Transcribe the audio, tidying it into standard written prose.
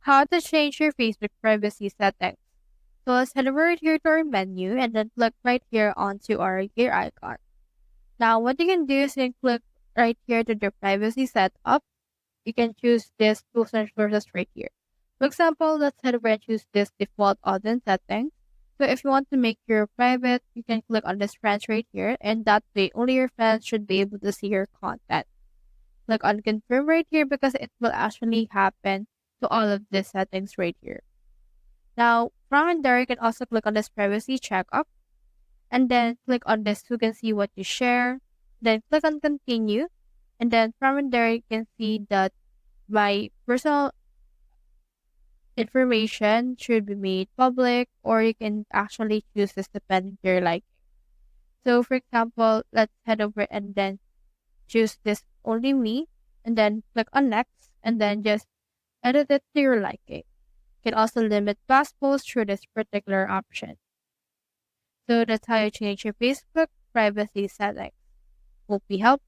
How to change your Facebook privacy settings. So let's head over right here to our menu and then click right here onto our gear icon. Now what you can do is you can click right here to the privacy setup. You can choose this tools and resources right here. For example, let's head over and choose this default audience setting. So if you want to make your private, you can click on this friends right here, and that way only your friends should be able to see your content. Click on confirm right here because it will actually happen to all of these settings right here. Now, from in there, you can also click on this privacy checkup and then click on this who can see what you share. Then click on continue. And then from in there, you can see that my personal information should be made public, or you can actually choose this depending to your liking. So for example, let's head over and then choose this only me and then click on next and then just edit it to your liking. You can also limit past posts through this particular option. So that's how you change your Facebook privacy settings. Hope we helped.